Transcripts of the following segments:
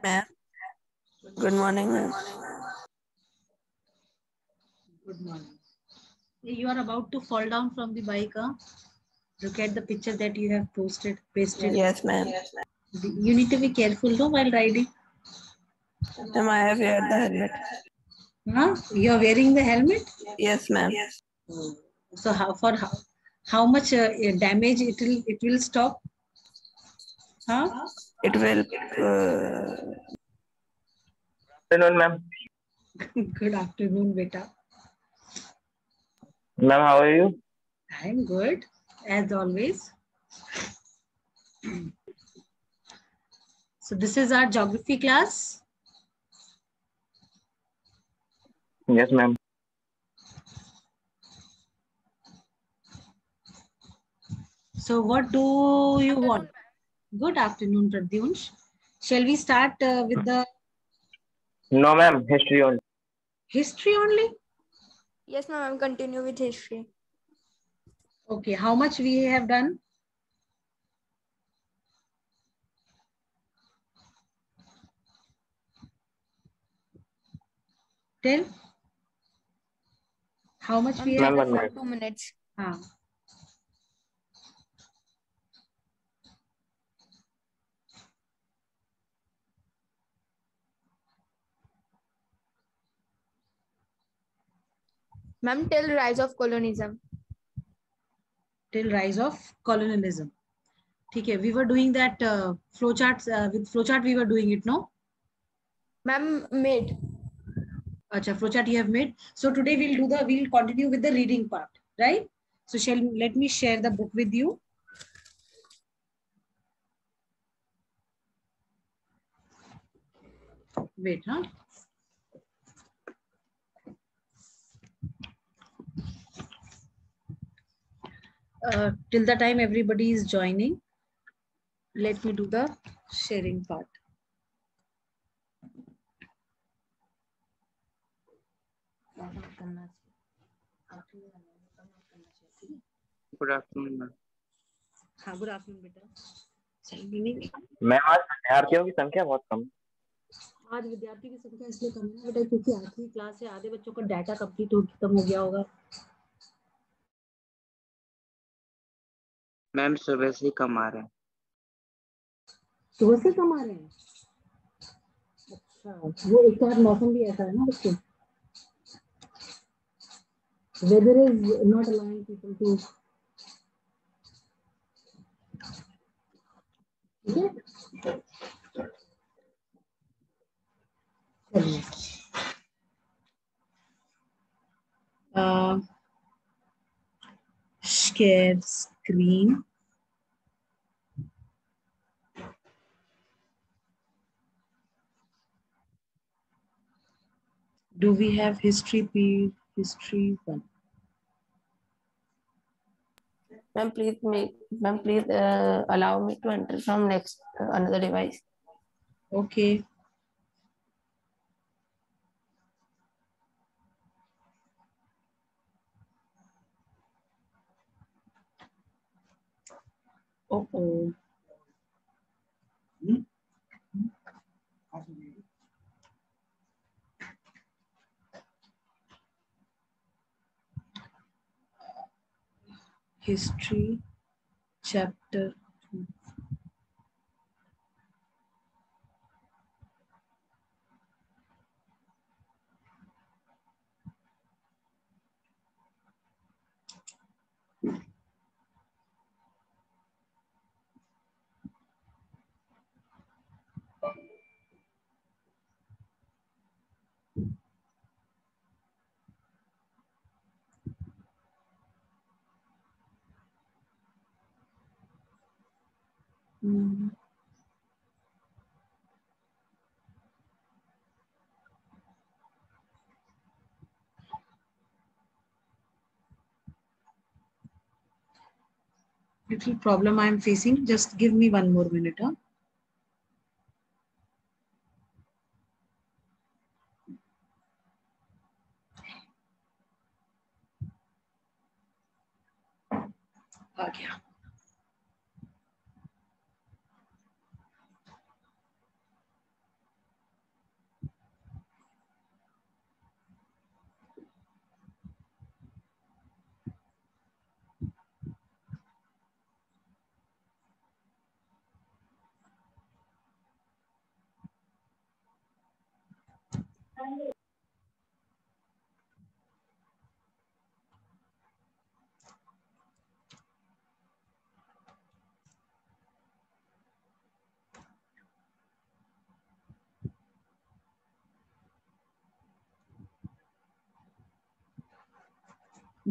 Ma'am, good morning, ma'am. Good morning. You are about to fall down from the bike, huh? Look at the picture that you have pasted. Yes, ma'am. You need to be careful, no, while riding. Ma'am, I have wear the helmet. Huh? You are wearing the helmet? Yes, ma'am. So how much damage it will stop? Huh? It will. Afternoon, ma'am. Good afternoon, beta. Ma'am, how are you? I am good, as always. So this is our geography class. Yes, ma'am. So what do you want? Good afternoon, Pradyunsh. Shall we start with the No, ma'am. History only. history only? Yes, ma'am. I'm continue with history. Okay, how much we have done? Tell. How much we have Ma'am, done? 1 minute. 2 minutes. Ma'am, till rise of colonialism. Till rise of colonialism. Okay, we were doing that flowcharts with flowchart. We were doing it, no? Ma'am, made. Acha, flowchart you have made. So today we'll continue with the reading part, right? So let me share the book with you. Wait, huh? Till the time everybody is joining, let me do the sharing part. Good afternoon, ma'am. हाँ, good afternoon, बेटा. Ma'am, आज विद्यार्थियों की संख्या बहुत कम है. आज विद्यार्थी की संख्या इसलिए कम है बेटा क्योंकि आखिरी क्लास से आधे बच्चों का डाटा खत्म हो गया होगा. मैम, सुबह से कम आ रहे हैं. सुबह से कम आ रहे हैं. अच्छा, वो एक तो आज मौसम भी ऐसा है ना बच्चों. Weather is not allowing people to. Share screen. Do we have history 1? Ma'am, please allow me to enter from next another device. Okay. Oh. History, chapter 2. Little problem I am facing. Just give me one more minute. Huh? Okay.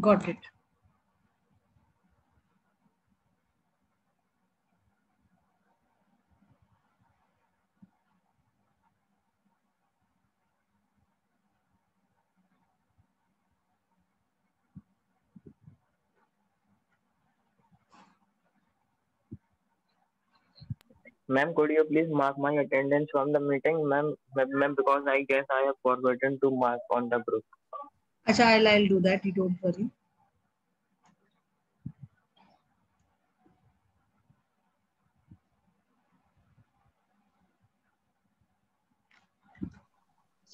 Got it. Ma'am, could you please mark my attendance from the meeting, ma'am? Ma'am, because I guess I have forgotten to mark on the group. Acha, I'll do that. You don't worry.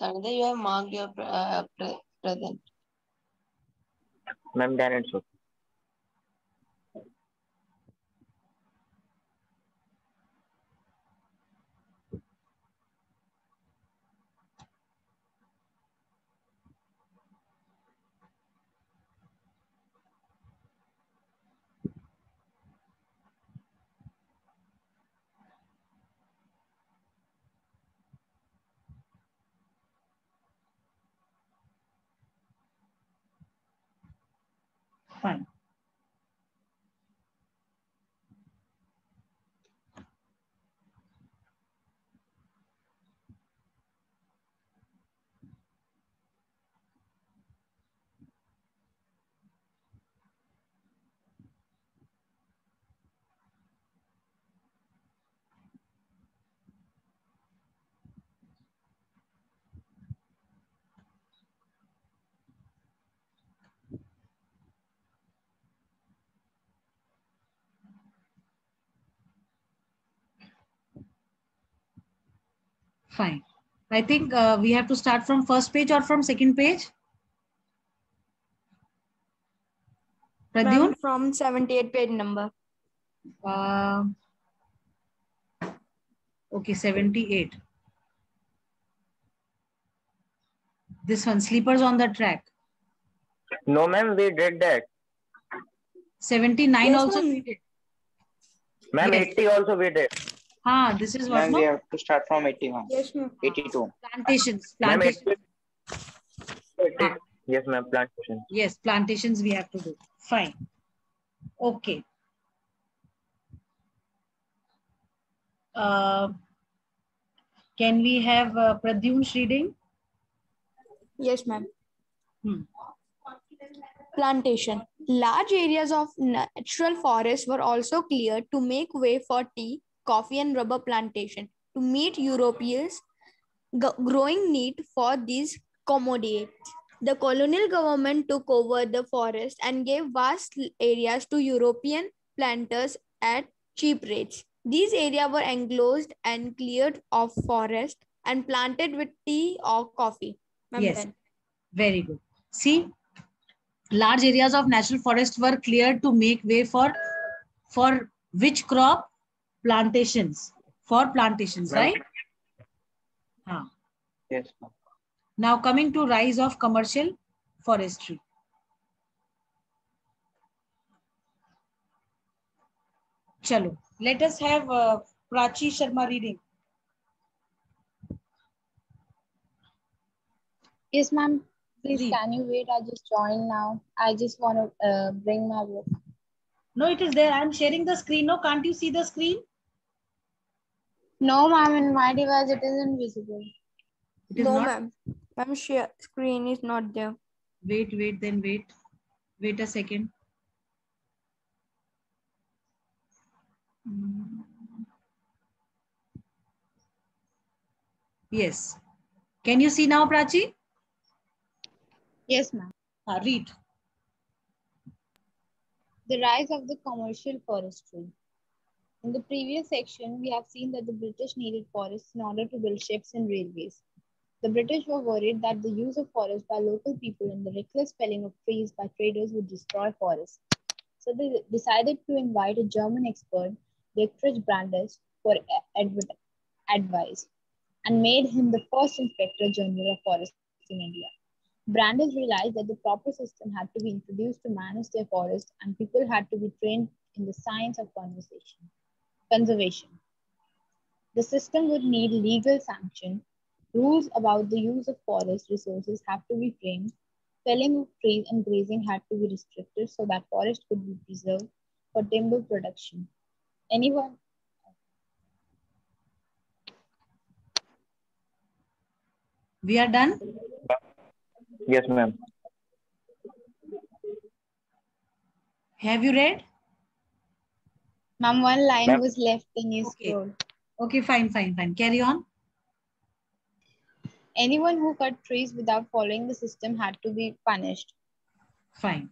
Sanjay, you have marked your present. Ma'am, then it's okay. Fine. Fine. I think we have to start from first page or from second page. Pradyun? Ma'am, from 78 page number. Okay, 78. This one, sleepers on the track. No, ma'am, we did that. 79 Yes, also ma'am. we did. Ma'am, Yes. 80 also we did. This is what, Ma'am, no? we have to start from 81. Yes, ma'am. 82. Plantations. Ma'am, Plantations. 80. Yes, ma'am, plantation. Yes, plantations we have to do. Fine. Okay. Can we have Pradyum's reading? Yes, ma'am. Hmm. Plantation. Large areas of natural forests were also cleared to make way for tea, coffee, and rubber plantation to meet Europeans' growing need for these commodities. The colonial government took over the forest and gave vast areas to European planters at cheap rates. These areas were enclosed and cleared of forest and planted with tea or coffee. Yes, very good. See, large areas of national forest were cleared to make way for which crop? Plantations. For plantations, Ma'am. right? Yes, ma'am. Now coming to rise of commercial forestry. Chalo, let us have Prachi Sharma reading. Yes, ma'am. Please, Read. can you wait? I just joined now. I just want to bring my book. No, it is there. I am sharing the screen. No, can't you see the screen? No, ma'am. In my device, it isn't visible. It is No, not. ma'am. Ma'am, share screen is not there. Wait, then wait. Wait a second. Yes. Can you see now, Prachi? Yes, ma'am. Read. The rise of the commercial forestry. In the previous section, we have seen that the British needed forests in order to build ships and railways. The British were worried that the use of forests by local people and the reckless felling of trees by traders would destroy forests. So they decided to invite a German expert, Dietrich Brandes, for advice and made him the first Inspector General of Forests in India. Brandes realized that the proper system had to be introduced to manage their forests and people had to be trained in the science of conservation. The system would need legal sanction. Rules about the use of forest resources have to be framed. Felling of trees and grazing had to be restricted so that forest could be preserved for timber production. Anyone? We are done? Yes, ma'am. Have you read? Ma'am, one line Ma'am. was left in your Okay. scroll. Okay, fine. Carry on. Anyone who cut trees without following the system had to be punished. Fine.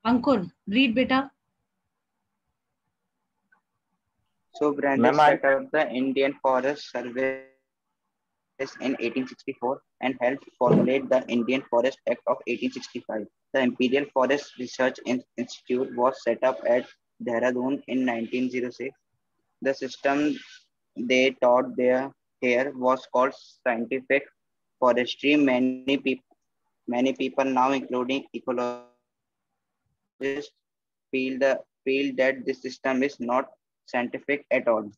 Ankur, read beta. So Brandes Ma'am, I- set up the Indian Forest Service in 1864 and helped formulate the Indian Forest Act of 1865. The Imperial Forest Research Institute was set up at Dehradun in 1906. The system they taught here was called scientific forestry. Many people now, including ecologists, feel that this system is not scientific at all.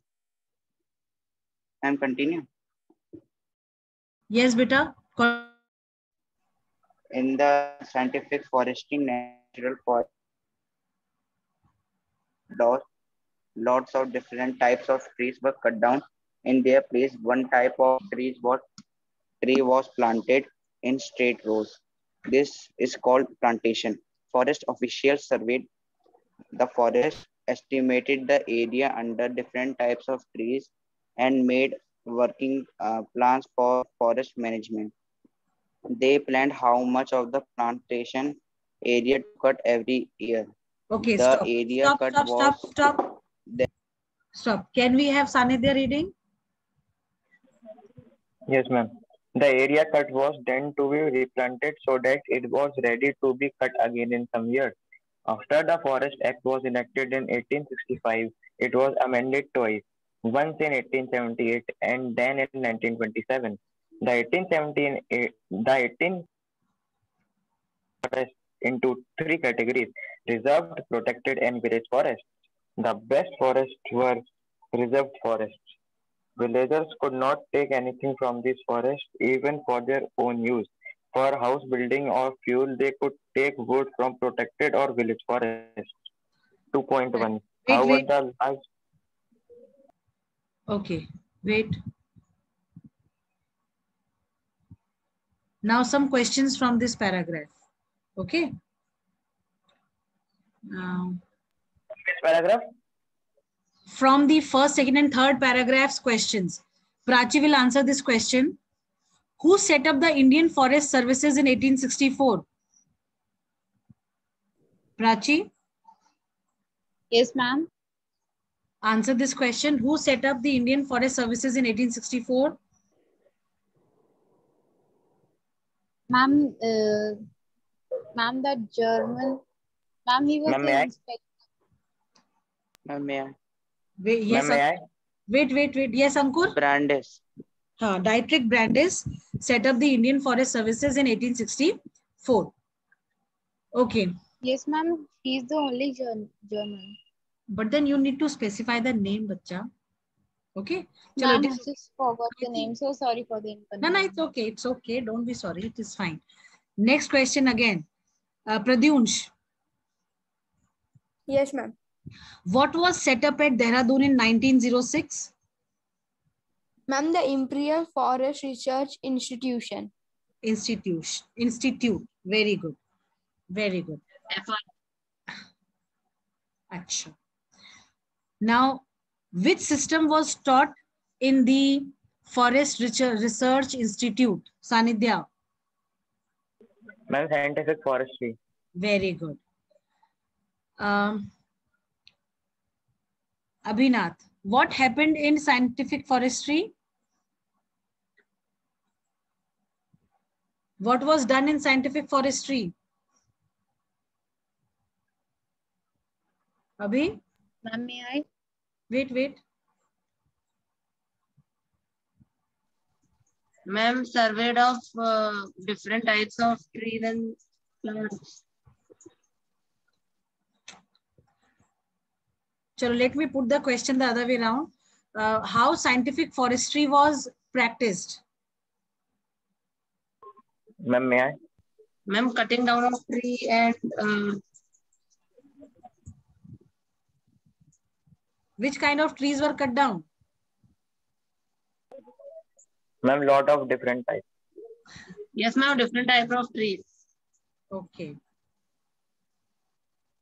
And continue. Yes, beta. In the scientific forestry, natural forest laws, lots of different types of trees were cut down. In their place, one type of tree was planted in straight rows. This is called plantation. Forest officials surveyed the forest, estimated the area under different types of trees, and made working plans for forest management. They planned how much of the plantation area to cut every year. Okay, The stop. area cut was Stop. Can we have Sanidhya reading? Yes, ma'am. The area cut was then to be replanted so that it was ready to be cut again in some years. After the Forest Act was enacted in 1865, it was amended twice, once in 1878 and then in 1927. The 18 forest into three categories: reserved, protected, and village forests. The best forests were reserved forests. Villagers could not take anything from these forests, even for their own use. For house building or fuel, they could take wood from protected or village forests. 2.1. However, Wait. the large Okay, wait. Now some questions from this paragraph. Okay. Which paragraph? From the first, second, and third paragraphs questions. Prachi will answer this question. Who set up the Indian Forest Services in 1864? Prachi, Yes, ma'am. answer this question. Who set up the Indian Forest Services in 1864? Ma'am, ma'am, that German, ma'am, he was Ma'am, the may I? inspector. Ma'am, may I? Wait, yes, Ma'am, may I? wait. Yes, Ankur? Brandes. Dietrich Brandes set up the Indian Forest Services in 1864. Okay. Yes, ma'am, he's the only German. But then you need to specify the name, bacha. Okay. Chalo, Ma'am, it I is, just forgot the name. So sorry for the no, inconvenience. it's okay. It's okay. Don't be sorry. It is fine. Next question again. Pradyunsh, Yes, ma'am. what was set up at Dehradun in 1906? Ma'am, the Imperial Forest Research Institution. Institute. Very good. Very good. Acha. Now, which system was taught in the Forest Research Institute? Sanidhya. Ma'am, scientific forestry. Very good. Abhinath, what happened in scientific forestry? What was done in scientific forestry? Abhi? Ma'am, may I? Wait. Ma'am, surveyed of different types of trees and plants. So let me put the question the other way around. How scientific forestry was practiced? Ma'am, may I? Ma'am, cutting down of tree and Which kind of trees were cut down? Ma'am, lot of different types. yes, ma'am, different type of trees. Okay.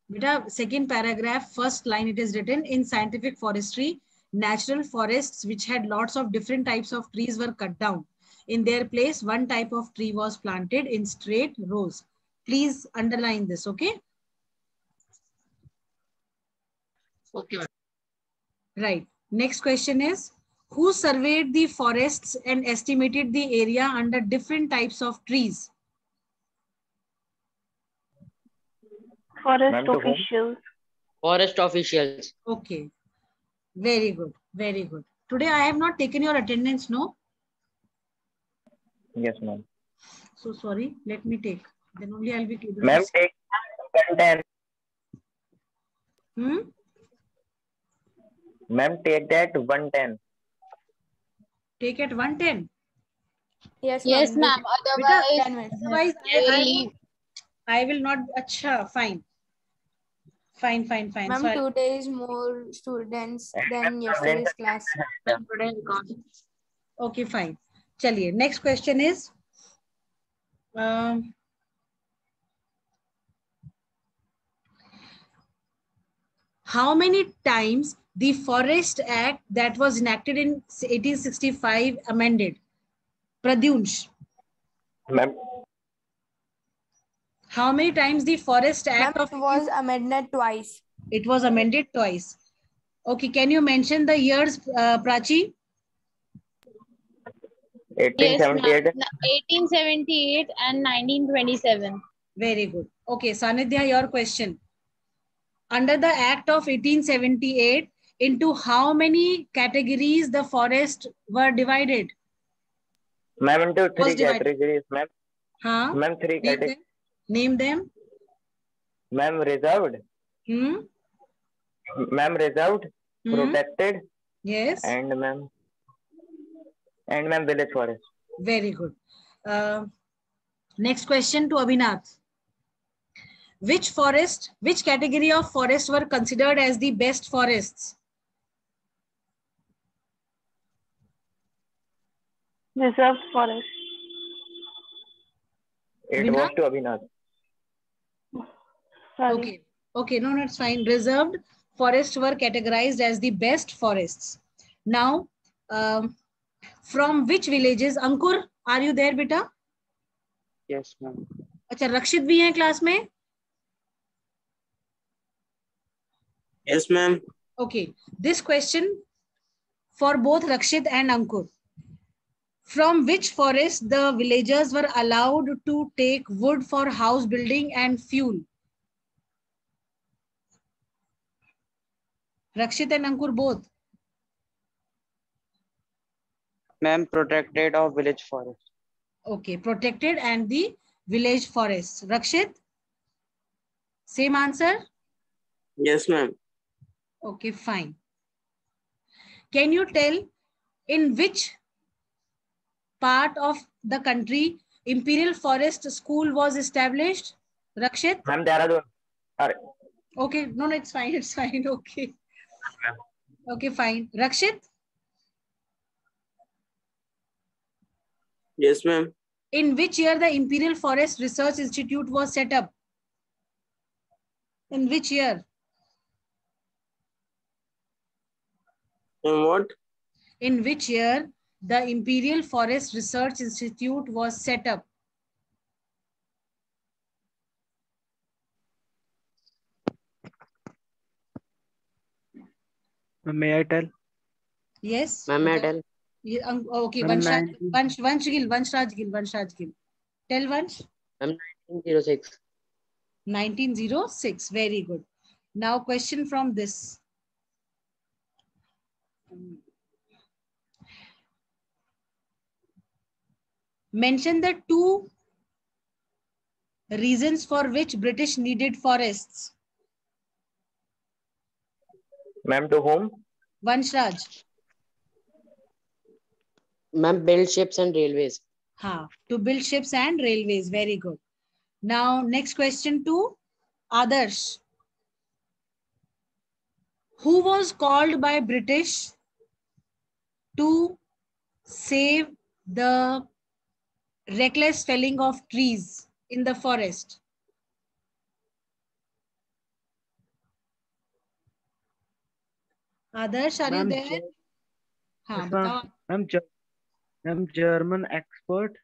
Beta, second paragraph, first line, it is written in scientific forestry, natural forests which had lots of different types of trees were cut down. In their place, one type of tree was planted in straight rows. Please underline this, okay? Okay, ma'am. Right. Next question is, who surveyed the forests and estimated the area under different types of trees? Ma'am, Forest to whom? officials. Forest officials. Okay. Very good. Very good. Today I have not taken your attendance, no? Yes, ma'am. So sorry. Let me take. Then only I'll be able to Ma'am, see. take 110. Ma'am, take that 110. Take at 110. Yes, Yes, ma'am. ma'am. Otherwise, 10 minutes. Otherwise, really, I will not. Acha, fine. Fine. Ma'am, So today is more students And than ma'am, yesterday's class. Ma'am, today got okay, fine. Chaliye. Next question is, how many times the Forest Act that was enacted in 1865 amended? Pradyunsh. Ma'am, How many times the Forest Ma'am, Act of it was amended twice. it was amended twice? Okay, can you mention the years, Prachi? yes, ma'am. 1878. 1878 and 1927. Very good. Okay, Sanidhya, your question. Under the Act of 1878, into how many categories the forest were divided? Ma'am, into Was three divided. categories, ma'am. Huh? Ma'am, three Name categories. them. Name them. Ma'am, reserved. Ma'am, reserved, protected, Yes. and ma'am, village forest. Very good. Next question to Abhinath. Which category of forests were considered as the best forests? Reserved forest. It Abhinath? was to Abhinath. Sorry. Okay. Okay, no, that's fine. Reserved forests were categorized as the best forests. Now, from which villages? Ankur, are you there, beta? Yes, ma'am. अच्छा, रक्षित भी हैं class में? Yes, ma'am. Okay, this question for both Rakshit and Ankur. From which forest the villagers were allowed to take wood for house building and fuel? Rakshit and Ankur both. Ma'am, protected of village forest. Okay, protected and the village forests. Rakshit? Same answer? Yes, ma'am. Okay, fine. Can you tell in which part of the country Imperial Forest School was established? Rakshit? Ma'am, Dehradun. Are- Okay, no, it's fine, it's fine. Okay. Okay, fine. Rakshit? Yes, ma'am. In which year the Imperial Forest Research Institute was set up? In which year? And what? In which year the Imperial Forest Research Institute was set up? May I tell? Yes. Ma'am, may I tell? Okay, Ma'am, Vanshraj Gil. Tell Vansh. Ma'am, 1906. 1906. Very good. Now question from this. Mention the two reasons for which British needed forests. Ma'am, to whom? Vanshraj. Ma'am, build ships and railways. To build ships and railways. Very good. Now, next question to Adarsh. Who was called by British to save the reckless felling of trees in the forest? Adarsh, are you Ma'am, there? yes, बताओ. ma'am, German expert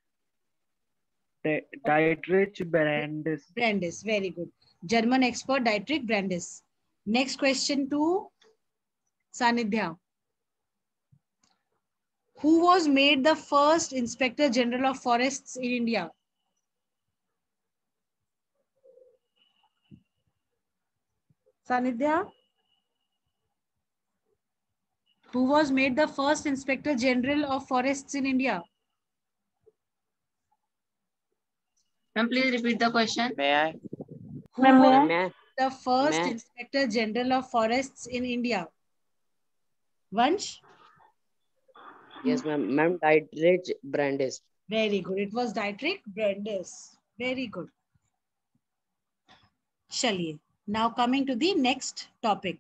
Dietrich Brandis. Brandis, very good. German expert Dietrich Brandis. Next question to Sanidhya. Who was made the first Inspector General of Forests in India? Sanidhya? Who was made the first Inspector General of Forests in India? Ma'am, please repeat the question. May I? Who was Ma'am, may I? the first May I? Inspector General of Forests in India? Vansh? Yes, ma'am. Ma'am, Dietrich Brandis. Very good. It was Dietrich Brandis. Very good. Chaliye. Now coming to the next topic.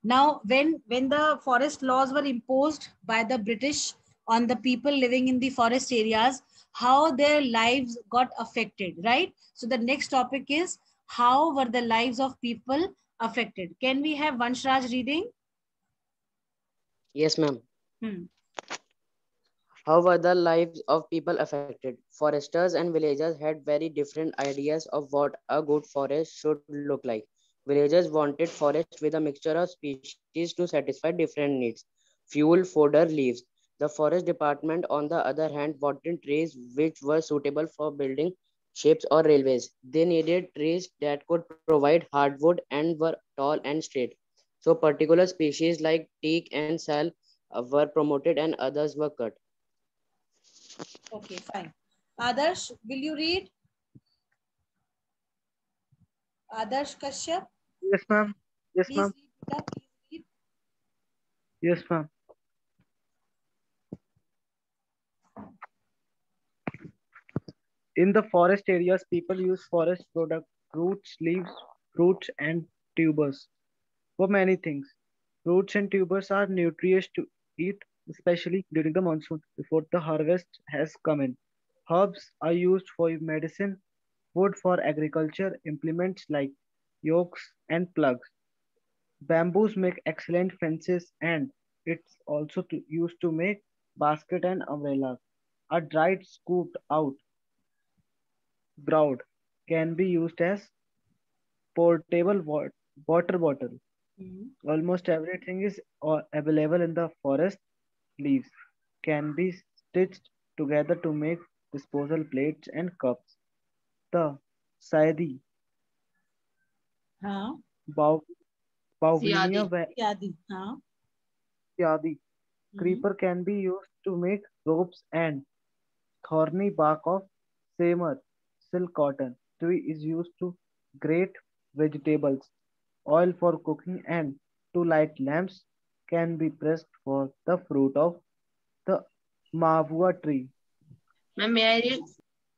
Now, when the forest laws were imposed by the British on the people living in the forest areas, how their lives got affected, right? So the next topic is how were the lives of people affected? Can we have Vanshraj reading? Yes, ma'am. Hmm. How were the lives of people affected? Foresters and villagers had very different ideas of what a good forest should look like. Villagers wanted forest with a mixture of species to satisfy different needs. Fuel, fodder, leaves. The forest department, on the other hand, wanted trees which were suitable for building ships or railways. They needed trees that could provide hardwood and were tall and straight. So particular species like teak and sal were promoted and others were cut. Okay, fine. Adarsh, will you read? Adarsh Kashyap, Yes, ma'am. Yes, please ma'am. read. Beta, please read. Yes, ma'am. In the forest areas, people use forest product, roots, leaves, fruits, and tubers for many things. Roots and tubers are nutritious to eat, especially during the monsoon before the harvest has come in. Herbs are used for medicine, wood for agriculture, implements like yokes, and plugs. Bamboos make excellent fences and it's also used to make basket and umbrellas. A dried scooped out ground can be used as portable water bottle. Mhm. Almost everything is available in the forest. Leaves can be stitched together to make disposal plates and cups. The Saidi, हाँ Bau- Bauhinia Siadi. यादी हाँ Yadi hmm, creeper can be used to make ropes and thorny bark of Samer silk cotton tree is used to grate vegetables. Oil for cooking and to light lamps can be pressed for the fruit of the mavua tree. Ma'am, may I read?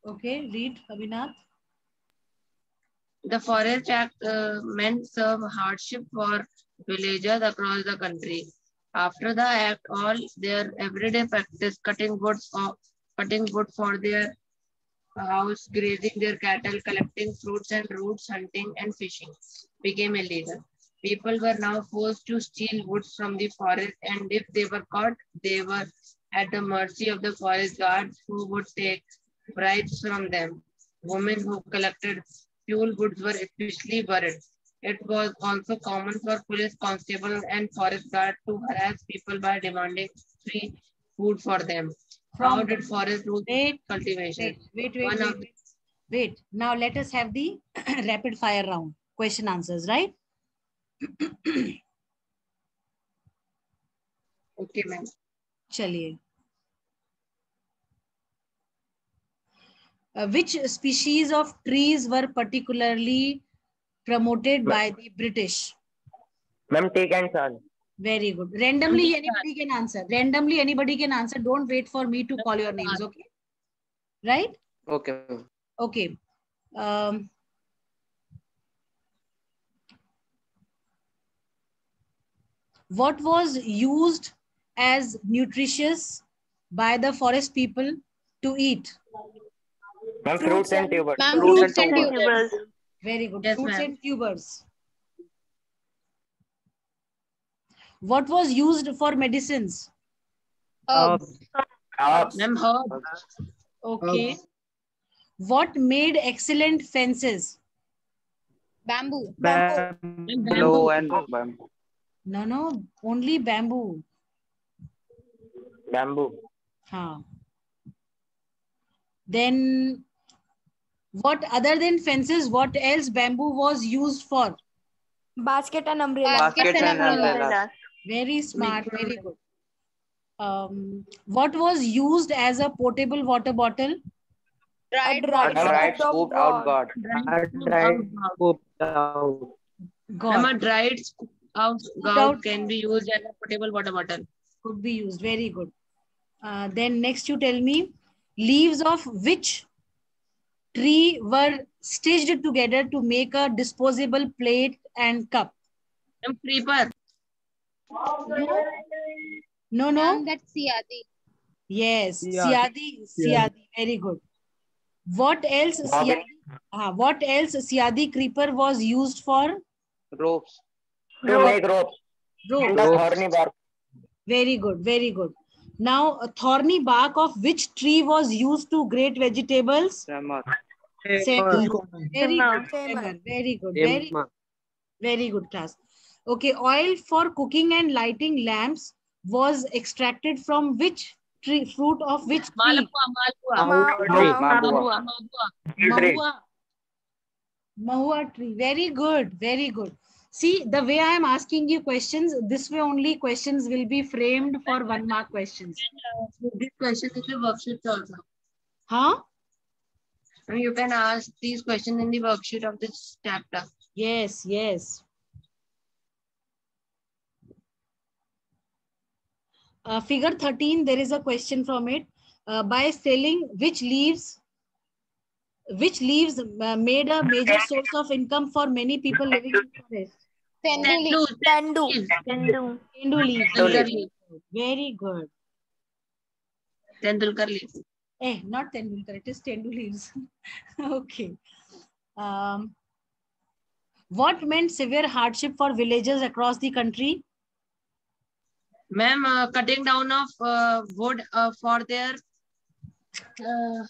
okay read Abhinath. The Forest Act meant some hardship for villagers across the country. After the act, all their everyday practice, cutting wood for their house, grazing their cattle, collecting fruits and roots, hunting and fishing, became illegal. People were now forced to steal wood from the forest, and if they were caught, they were at the mercy of the forest guards who would take bribes from them. Women who collected fuel goods were especially worried. It was also common for police constables and forest guards to harass people by demanding free food for them. How From did forest lose wait cultivation? wait wait wait One wait of wait wait now let us have the rapid fire round question answers right. okay, ma'am. चलिए which species of trees were particularly promoted by the British? Ma'am, take and charge. Very good. Randomly anybody can answer. Randomly anybody can answer. Don't wait for me to call your names. Okay. Right. Okay. Okay. Um, what was used as nutritious by the forest people to eat? Ma'am, fruits and tubers. Ma'am, Fruits and fruits and tubers. tubers. Very good. Yes, Fruits ma'am. and tubers. What was used for medicines? Herbs. Ma'am, herb. Okay. What made excellent fences? Bamboo. Bamboo. Ma'am, Willow bamboo. and bamboo. No, only bamboo. Bamboo. Huh. Then what other than fences, what else bamboo was used for? Basket and umbrella. Baskets Baskets and and umbrellas. umbrellas. Very smart, Making very good. What was used as a portable water bottle? A Dried A dried water. dried scoop of scooped out gourd. gourd. A dried scoop out. Ma'am, God, a dried out put gourd out can be used as a potable water bottle. could be used. Very good. Then next you tell me, leaves of which tree were stitched together to make a disposable plate and cup? Ma'am, creeper. No, no, no. Ma'am, that's Siadi. Yes, Yeah, Siadi, yeah. Siadi. Very good. What else Robin. Siadi? What else Siadi creeper was used for? Ropes. To make ropes. And Rope. the Ropes. thorny bark. Very good, very good. Now, a thorny bark of which tree was used to grate vegetables? Summer. Semar. Very Simmer. good, Semar. Very good, Emma. very good class. Okay, oil for cooking and lighting lamps was extracted from which tree, fruit of which tree? Malpua. Mabua. Mahua. Mahua tree. Very good, very good. See, the way I am asking you questions, this way only questions will be framed for 1 mark questions. This question in the worksheet also. Huh? And you can ask these questions in the worksheet of this chapter. Yes, yes. Figure 13, there is a question from it. By selling which leaves made a major source of income for many people living in forest? Tendu leaf. Tendu. Tendu leaves. Tendulkar leaf. Very good. Tendulkar leaf. Not Tendulkar, it is Tendu leaves. Okay. What meant severe hardship for villagers across the country? Ma'am, cutting down of wood for their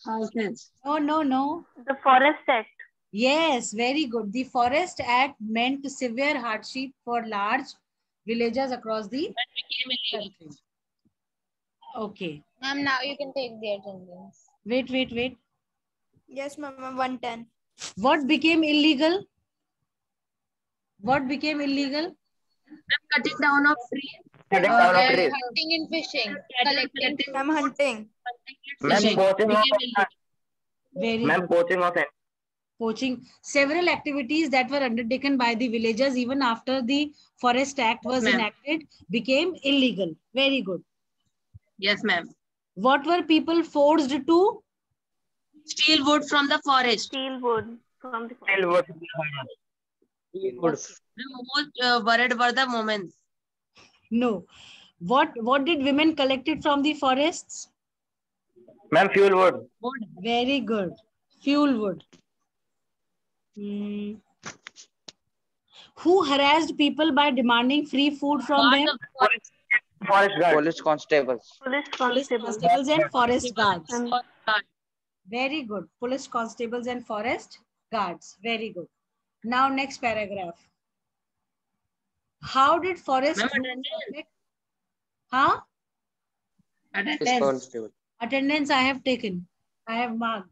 houses. No. The Forest Act. Yes, very good. The Forest Act meant severe hardship for large villagers across the country. Okay. Ma'am, now you can take the attendance. Wait. Yes, ma'am. 110. What became illegal? What became illegal? Cutting down of trees. Cutting down of trees. Hunting and fishing. Collecting. I'm hunting. Ma'am, Fishing. poaching of Very Ma'am, poaching of poaching. Several activities that were undertaken by the villagers even after the Forest Act was Ma'am. enacted became illegal. Very good. Yes, ma'am. What were people forced to? Steal wood from the forest. Steel wood from the steel wood. Wood. The most worried were the moments. No. What did women collected from the forests? Ma'am, fuel wood. Wood. Very good. Fuel wood. Hmm. Who harassed people by demanding free food from Guards them? of the forest. Forest guard. Police constables. police Police constables. constables and forest guards. And Very good. Police constables and forest guards. Very good. Now next paragraph. How did forest Ma'am, rules attendance. affect? Huh? Attendance. Constable. Attendance I have taken. I have marked.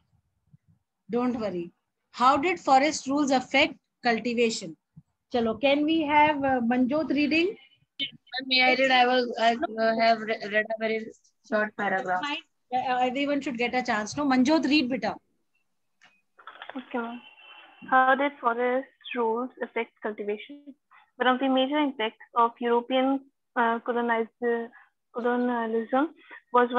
Don't worry. How did forest rules affect cultivation? Chalo, can we have Manjot reading? May I read? I have read a very short paragraph. Fine. Everyone should get a chance. No, Manjot, read beta. okay, ma'am. How did forest rules affect cultivation? One of the major impacts of European colonialism was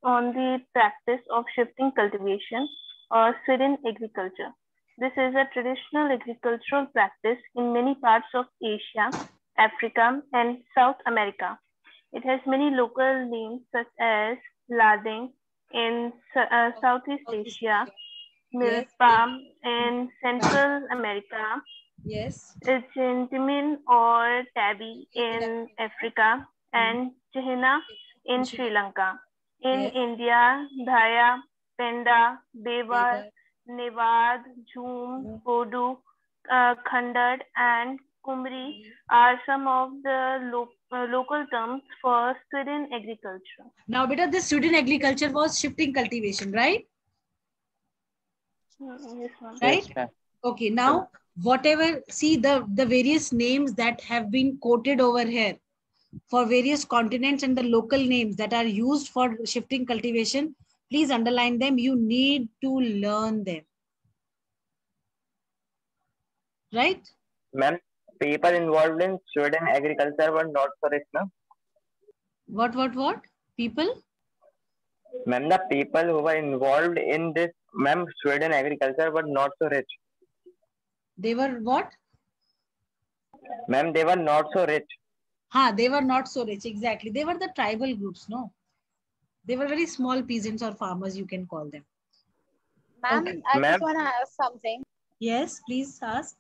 on the practice of shifting cultivation or swidden agriculture. This is a traditional agricultural practice in many parts of Asia, Africa, and South America. It has many local names such as lading in Southeast Asia, milk palm in Central America, Yes. Jintimin or Tabi in Africa, and Chihina in Sri Lanka. In Yes. India, Dhaya, Penda, Bewar, Nevad, Jhoom, Kodu, Khandad, and Kumri are some of the local terms for swidden agriculture. Now, beta, this swidden agriculture was shifting cultivation, right? Yes, ma'am. Right? Yes, ma'am. Okay, now whatever, see the various names that have been quoted over here for various continents and the local names that are used for shifting cultivation, please underline them. You need to learn them. Right? Ma'am, people involved in Sweden agriculture were not so rich, ma'am. What? People? Ma'am, the people who were involved in this, ma'am, Sweden agriculture were not so rich. They were what? Ma'am, they were not so rich. They were not so rich. Exactly. They were the tribal groups, no? They were very small peasants or farmers, you can call them. Ma'am, Okay. I Ma'am. just want to ask something. Yes, please ask.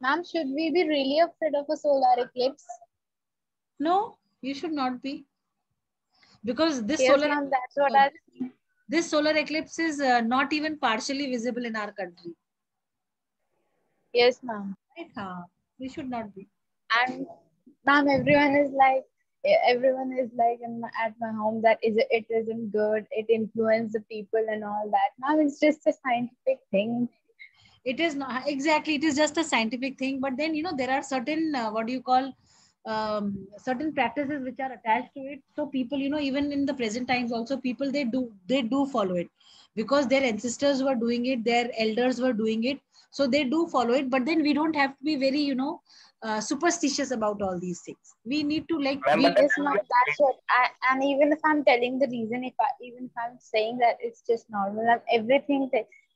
Ma'am, should we be really afraid of a solar eclipse? No, you should not be. Because this Yes, ma'am, that's what I think. this solar eclipse is not even partially visible in our country. Yes, ma'am. Right? We should not be. And ma'am, everyone is like at my home that it isn't good. It influences the people and all that. Ma'am, it's just a scientific thing. It is not exactly. It is just a scientific thing. But then there are certain certain practices which are attached to it. So people even in the present times also people they do follow it because their ancestors were doing it, their elders were doing it. So they do follow it. But then we don't have to be very superstitious about all these things. We need to Yes, ma'am, that's what. And even if I'm telling the reason, even if I'm saying that it's just normal, and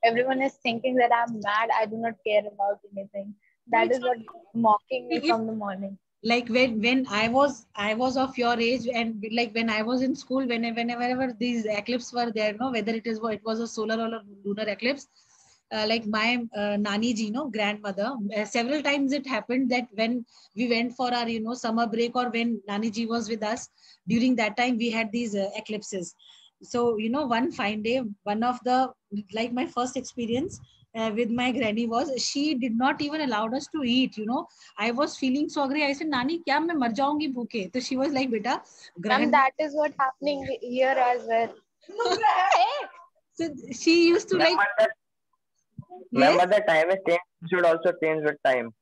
everyone is thinking that I'm mad. I do not care about anything. That is what mocking me from the morning. Like when I was of your age, and like when I was in school, whenever these eclipses were there, whether it was a solar or a lunar eclipse, like my nani ji, grandmother, several times it happened that when we went for our summer break, or when nani ji was with us, during that time we had these eclipses. So one fine day, one of the, like my first experience with my granny was, she did not even allow us to eat. I was feeling so hungry. I said, Nani, kya main mar jaungi bhooke? So she was like, beta, Ma'am, that is what happening here as well. So she used to like, Ma'am, but the time is changed, should also change with time.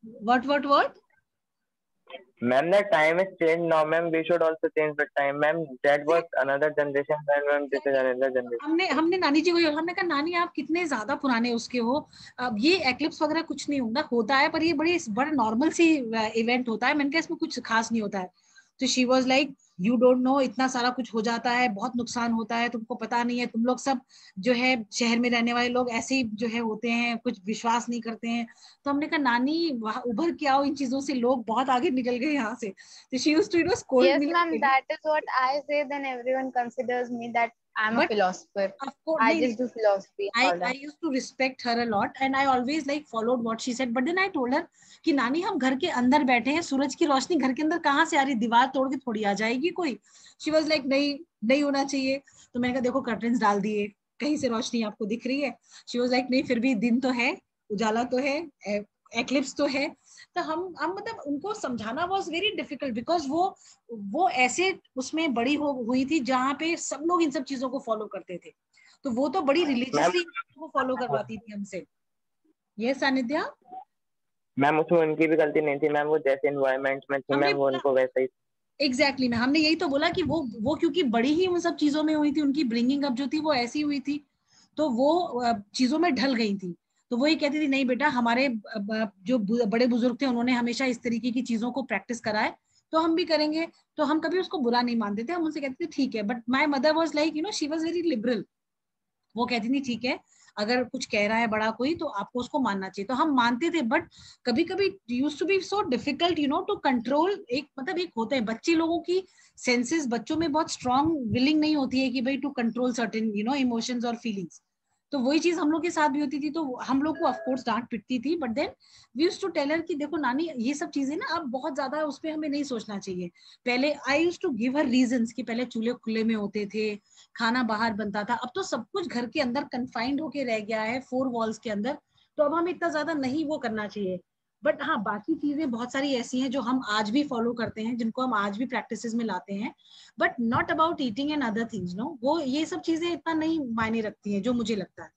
What? Ma'am, the time is changed now, ma'am. We should also change with time, ma'am. That was another generation, and ma'am, this is another generation. हमने नानी जी को, हमने कहा, नानी आप कितने ज्यादा पुराने उसके हो, अब ये एक्लिप्स वगैरह कुछ नहीं होता है, पर ये बड़ा नॉर्मल सी इवेंट होता है, मैंने कहा इसमें कुछ खास नहीं होता है. तो she was like, you don't know, इतना सारा कुछ हो जाता है, बहुत नुकसान होता है, तुमको पता नहीं है, तुम लोग सब जो है शहर में रहने वाले लोग ऐसे ही जो है होते हैं, कुछ विश्वास नहीं करते हैं. तो हमने कहा, नानी उभर के आओ इन चीजों से, लोग बहुत आगे निकल गए यहाँ से. तो she used to scold me. Yes, ma'am, that is what I say. Then everyone considers me that I'm a philosopher. Of course, I just do philosophy. I used to respect her a lot, and I always like followed what she said. But then I told her कि नानी, हम घर के अंदर बैठे हैं, सूरज की रोशनी घर के अंदर कहाँ से आ रही, दीवार तोड़ के थोड़ी आ जाएगी कोई. She was like, नहीं होना चाहिए. तो मैंने कहा, देखो कर्टन्स डाल दिए, कहीं से रोशनी आपको दिख रही है. She was like, नहीं, फिर भी दिन तो है, उजाला तो है, एक्लिप्स तो है. तो हम मतलब उनको समझाना was very difficult, because वो ऐसे उसमें बड़ी हुई थी जहाँ पे सब लोग इन सब चीजों को फॉलो करते थे. तो वो तो बड़ी रिलीजियसली वो फॉलो करवाती थी हमसे. ये सानिध्या मैम, उसमें उनकी भी गलती नहीं थी मैम, वो जैसे एनवायरनमेंट में थी मैम, वो उनको वैसा ही. एग्जैक्टली मैम, हमने यही तो बोला कि वो क्योंकि बड़ी ही उन सब चीजों में हुई थी, उनकी ब्रिंगिंग अप जो थी वो ऐसी हुई थी, तो वो चीजों में ढल गई थी. तो वो ये कहती थी, नहीं बेटा, हमारे जो बड़े बुजुर्ग थे उन्होंने हमेशा इस तरीके की चीजों को प्रैक्टिस कराए, तो हम भी करेंगे. तो हम कभी उसको बुरा नहीं मानते थे, हम उनसे कहते थे ठीक है. But my mother was like, she was very liberal. वो कहती थी ठीक है, अगर कुछ कह रहा है बड़ा कोई तो आपको उसको मानना चाहिए. तो हम मानते थे, बट कभी कभी used to be so difficult to control. एक होते हैं बच्चे लोगों की सेंसेस, बच्चों में बहुत स्ट्रांग विलिंग नहीं होती है कि भाई टू कंट्रोल सर्टेन इमोशंस और फीलिंग्स. तो वही चीज हम लोग के साथ भी होती थी. तो हम लोग को ऑफ कोर्स डांट पिटती थी, but then we used to tell her कि देखो नानी, ये सब चीजें ना अब बहुत ज्यादा उस पर हमें नहीं सोचना चाहिए. पहले I used to give her reasons कि पहले चूल्हे खुले में होते थे, खाना बाहर बनता था, अब तो सब कुछ घर के अंदर कन्फाइंड होके रह गया है 4 वॉल्स के अंदर. तो अब हमें इतना ज्यादा नहीं वो करना चाहिए. बट हाँ, बाकी चीजें बहुत सारी ऐसी हैं जो हम आज भी फॉलो करते हैं, जिनको हम आज भी प्रैक्टिसेस में लाते हैं, but not about eating and other things. वो ये सब चीजें इतना नहीं मायने रखती हैं, जो मुझे लगता है.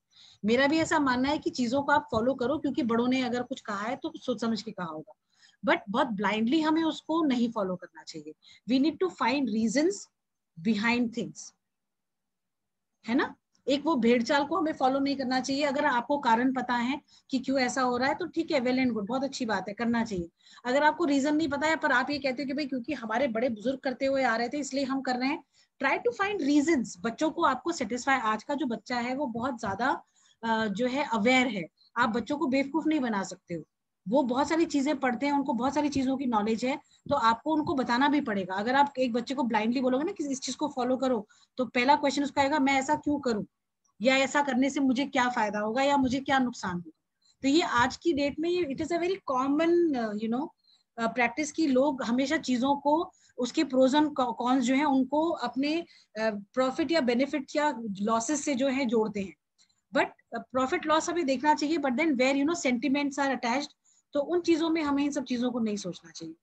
मेरा भी ऐसा मानना है कि चीजों को आप फॉलो करो, क्योंकि बड़ों ने अगर कुछ कहा है तो सोच समझ के कहा होगा, बट बहुत ब्लाइंडली हमें उसको नहीं फॉलो करना चाहिए. We need to find reasons behind things, है ना. एक वो भेड़ चाल को हमें फॉलो नहीं करना चाहिए. अगर आपको कारण पता है कि क्यों ऐसा हो रहा है तो ठीक है, वेल एंड गुड, बहुत अच्छी बात है, करना चाहिए. अगर आपको रीजन नहीं पता है, पर आप ये कहते हो कि भाई क्योंकि हमारे बड़े बुजुर्ग करते हुए आ रहे थे इसलिए हम कर रहे हैं, ट्राई टू फाइंड रीजंस. बच्चों को आपको सेटिस्फाई, आज का जो बच्चा है वो बहुत ज्यादा जो है अवेयर है. आप बच्चों को बेवकूफ नहीं बना सकते हो. वो बहुत सारी चीजें पढ़ते हैं, उनको बहुत सारी चीजों की नॉलेज है, तो आपको उनको बताना भी पड़ेगा. अगर आप एक बच्चे को ब्लाइंडली बोलोगे ना कि इस चीज को फॉलो करो, तो पहला क्वेश्चन उसका आएगा, मैं ऐसा क्यों करूं, या ऐसा करने से मुझे क्या फायदा होगा, या मुझे क्या नुकसान होगा. तो ये आज की डेट में it is a very common practice की लोग हमेशा चीजों को, उसके प्रोज एंड कॉन्स जो है उनको अपने प्रॉफिट या बेनिफिट या लॉसेस से जो है जोड़ते हैं. बट प्रॉफिट लॉस हमें देखना चाहिए, but then where sentiments are attached, तो उन चीजों में हमें इन सब चीजों को नहीं सोचना चाहिए,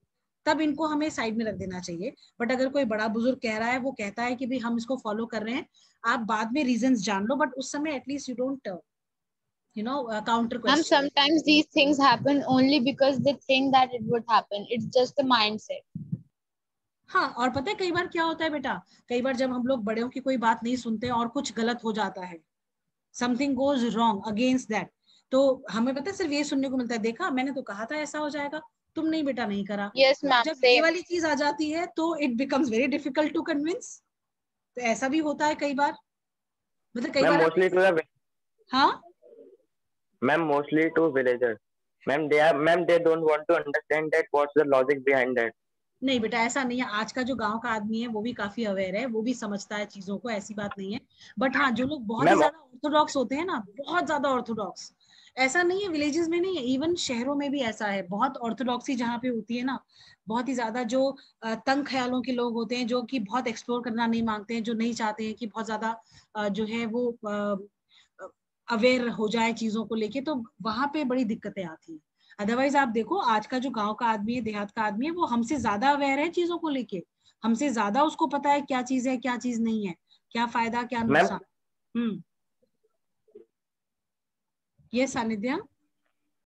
तब इनको हमें साइड में रख देना चाहिए. बट अगर कोई बड़ा बुजुर्ग कह रहा है, वो कहता है कि भाई हम इसको फॉलो कर रहे हैं, आप बाद में रीजंस जान लो, बट उस समय at least you don't counter question. Sometimes these things happen only because they think that it would happen. It's just the mindset. हाँ, और पता है कई बार क्या होता है बेटा, कई बार जब हम लोग बड़ों की कोई बात नहीं सुनते और कुछ गलत हो जाता है, something goes wrong against that, तो हमें पता है सिर्फ ये सुनने को मिलता है, देखा मैंने तो कहा था ऐसा हो जाएगा, तुम नहीं बेटा नहीं करा. Yes, ma'am. जब ये वाली चीज आ जाती है तो it becomes very difficult to convince. तो ऐसा भी होता है कई बार, मतलब कई बार. मोस्टली टू द, हाँ ma'am, mostly to villagers. Ma'am, they don't want to understand that what's the logic behind that. नहीं बेटा ऐसा नहीं है, आज का जो गांव का आदमी है वो भी काफी अवेयर है, वो भी समझता है चीजों को, ऐसी बात नहीं है। बट हाँ, जो लोग बहुत ही मैम ज्यादा ऑर्थोडॉक्स होते हैं ना, बहुत ज्यादा ऑर्थोडॉक्स, ऐसा नहीं है विलेजेस में नहीं है, इवन शहरों में भी ऐसा है, बहुत ऑर्थोडॉक्सी जहाँ पे होती है ना, बहुत ही ज्यादा जो तंग ख्यालों के लोग होते हैं, जो कि बहुत एक्सप्लोर करना नहीं मांगते हैं, जो नहीं चाहते हैं कि बहुत ज्यादा जो है वो अवेयर हो जाए चीजों को लेके, तो वहां पे बड़ी दिक्कतें आती हैं। अदरवाइज आप देखो, आज का जो गांव का आदमी है, देहात का आदमी है, वो हमसे ज्यादा अवेयर है चीजों को लेके, हमसे ज्यादा उसको पता है क्या चीज है क्या चीज नहीं है, क्या फायदा क्या मैम नुकसान। ये सानिध्या।